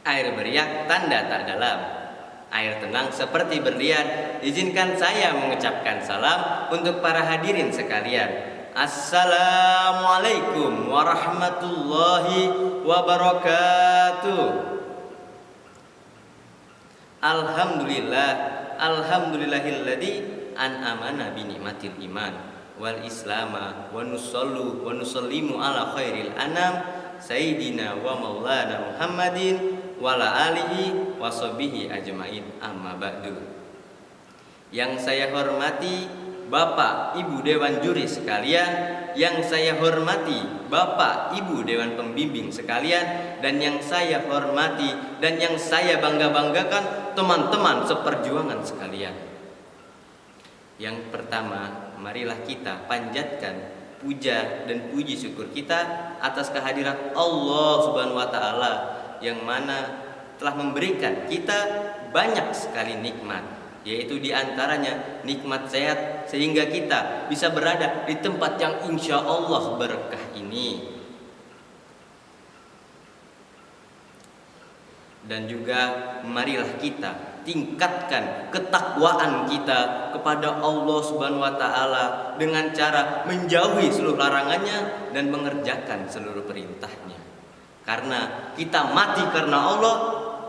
Air beriak tanda tak dalam, air tenang seperti berlian. Izinkan saya mengucapkan salam untuk para hadirin sekalian. Assalamualaikum warahmatullahi wabarakatuh. Alhamdulillah, alhamdulillahilladzi an'amana bi ni'matil iman wal islama wa nusallu wa nusallimu ala khairil anam sayyidina wa maulana Muhammadin wa ala alihi wa sahbihi ajmain, amma ba'du. Yang saya hormati Bapak Ibu Dewan Juri sekalian, yang saya hormati Bapak Ibu Dewan Pembimbing sekalian, dan yang saya hormati dan yang saya bangga-banggakan teman-teman seperjuangan sekalian. Yang pertama, marilah kita panjatkan puja dan puji syukur kita atas kehadiran Allah Subhanahu wa taala yang mana telah memberikan kita banyak sekali nikmat, yaitu diantaranya nikmat sehat sehingga kita bisa berada di tempat yang insya Allah berkah ini. Dan juga marilah kita tingkatkan ketakwaan kita kepada Allah Subhanahu wa taala dengan cara menjauhi seluruh larangannya dan mengerjakan seluruh perintahnya. Karena kita mati karena Allah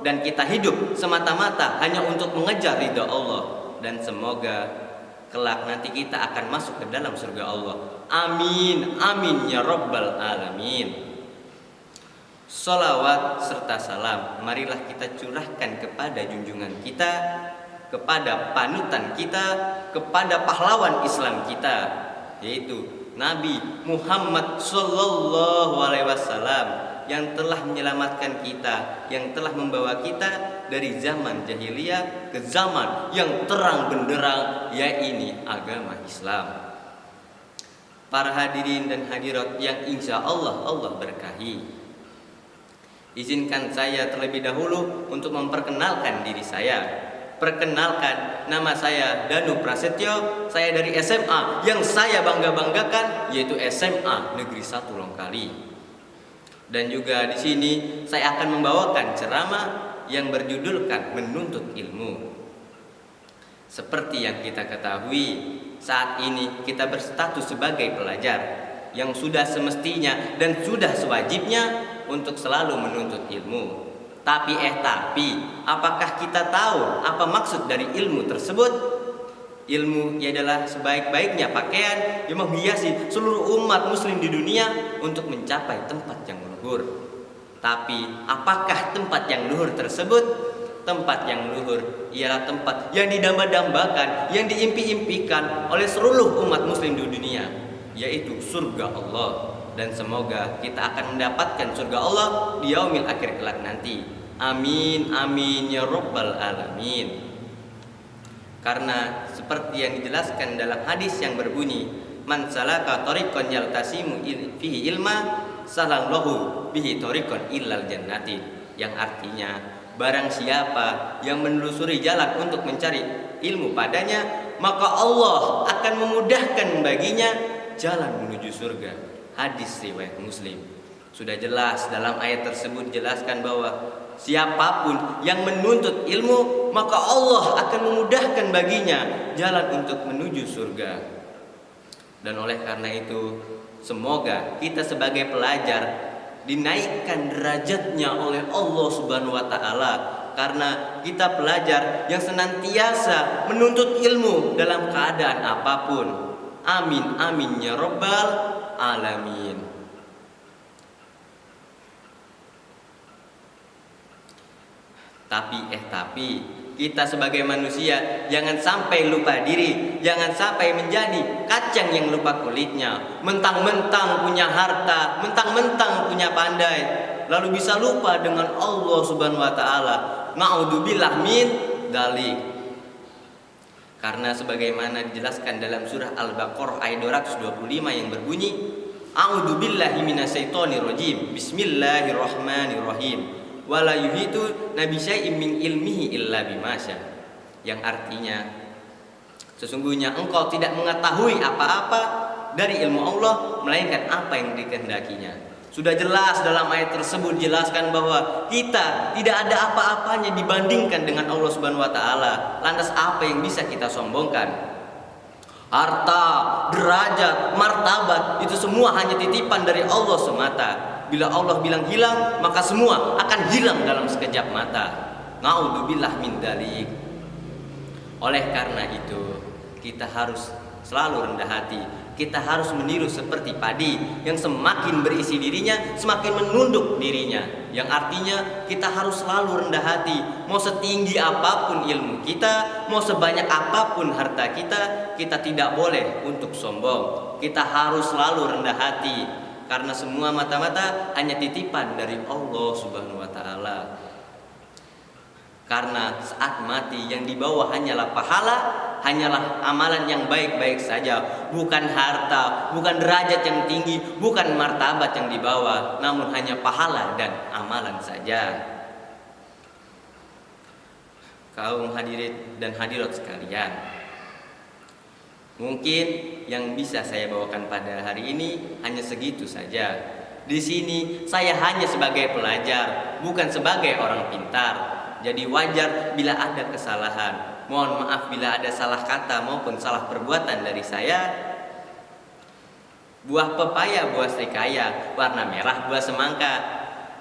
dan kita hidup semata-mata hanya untuk mengejar ridha Allah, dan semoga kelak nanti kita akan masuk ke dalam surga Allah. Amin amin ya rabbal alamin. Salawat serta salam marilah kita curahkan kepada junjungan kita, kepada panutan kita, kepada pahlawan Islam kita, yaitu Nabi Muhammad sallallahu alaihi wasallam yang telah menyelamatkan kita, yang telah membawa kita dari zaman jahiliyah ke zaman yang terang benderang, yaitu agama Islam. Para hadirin dan hadirat yang insya Allah berkahi, izinkan saya terlebih dahulu untuk memperkenalkan diri saya. Perkenalkan, nama saya Danu Prasetyo. Saya dari SMA yang saya bangga-banggakan, yaitu SMA Negeri 1 Longkali. Dan juga di sini saya akan membawakan ceramah yang berjudulkan Menuntut Ilmu. Seperti yang kita ketahui, saat ini kita berstatus sebagai pelajar yang sudah semestinya dan sudah sewajibnya untuk selalu menuntut ilmu. Tapi apakah kita tahu apa maksud dari ilmu tersebut? Ilmu adalah sebaik-baiknya pakaian yang menghiasi seluruh umat muslim di dunia untuk mencapai tempat yang luhur. Tapi apakah tempat yang luhur tersebut? Tempat yang luhur ialah tempat yang didamba-dambakan, yang diimpi-impikan oleh seluruh umat muslim di dunia, yaitu surga Allah. Dan semoga kita akan mendapatkan surga Allah di yaumil akhir kelak nanti. Amin amin ya rabbal alamin. Karena seperti yang dijelaskan dalam hadis yang berbunyi, man salaka tariqan yaltasimu fihi ilma salallahu bihi tariqan illal jannati, yang artinya barang siapa yang menelusuri jalan untuk mencari ilmu padanya, maka Allah akan memudahkan baginya jalan menuju surga. Hadis riwayat Muslim. Sudah jelas dalam ayat tersebut dijelaskan bahwa siapapun yang menuntut ilmu, maka Allah akan memudahkan baginya jalan untuk menuju surga. Dan oleh karena itu, semoga kita sebagai pelajar dinaikkan derajatnya oleh Allah Subhanahu wa taala, karena kita pelajar yang senantiasa menuntut ilmu dalam keadaan apapun. Amin amin ya rabbal alamin. Tapi kita sebagai manusia jangan sampai lupa diri, jangan sampai menjadi kacang yang lupa kulitnya. Mentang-mentang punya harta, mentang-mentang punya pandai, lalu bisa lupa dengan Allah Subhanahu wa taala. Na'udzubillah min dzalik. Karena sebagaimana dijelaskan dalam surah Al-Baqarah ayat 225 yang berbunyi, A'udzubillahi minasyaitonirrajim. Bismillahirrahmanirrahim. Wala yuhitu nabi syai'in min ilmihi illa bimasya, yang artinya sesungguhnya engkau tidak mengetahui apa-apa dari ilmu Allah melainkan apa yang dikehendakinya. Sudah jelas dalam ayat tersebut jelaskan bahwa kita tidak ada apa-apanya dibandingkan dengan Allah Subhanahu wa taala. Lantas apa yang bisa kita sombongkan? Harta, derajat, martabat itu semua hanya titipan dari Allah semata. Bila Allah bilang hilang, maka semua akan hilang dalam sekejap mata. Naudzubillah min dzalik. Oleh karena itu, kita harus selalu rendah hati. Kita harus meniru seperti padi yang semakin berisi dirinya, semakin menunduk dirinya. Yang artinya kita harus selalu rendah hati. Mau setinggi apapun ilmu kita, mau sebanyak apapun harta kita, kita tidak boleh untuk sombong. Kita harus selalu rendah hati, karena semua mata-mata hanya titipan dari Allah Subhanahu wa taala. Karena saat mati yang dibawa hanyalah pahala, hanyalah amalan yang baik-baik saja, bukan harta, bukan derajat yang tinggi, bukan martabat yang dibawa, namun hanya pahala dan amalan saja. Kaum hadirin dan hadirat sekalian, mungkin yang bisa saya bawakan pada hari ini hanya segitu saja. Di sini saya hanya sebagai pelajar, bukan sebagai orang pintar. Jadi wajar bila ada kesalahan. Mohon maaf bila ada salah kata maupun salah perbuatan dari saya. Buah pepaya, buah serikaya, warna merah, buah semangka.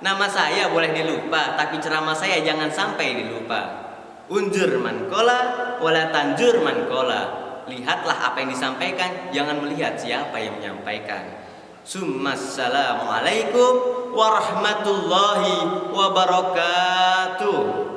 Nama saya boleh dilupa, tapi ceramah saya jangan sampai dilupa. Unjur man kola, wala tanjur man kola. Lihatlah apa yang disampaikan, jangan melihat siapa yang menyampaikan. Assalamualaikum warahmatullahi wabarakatuh.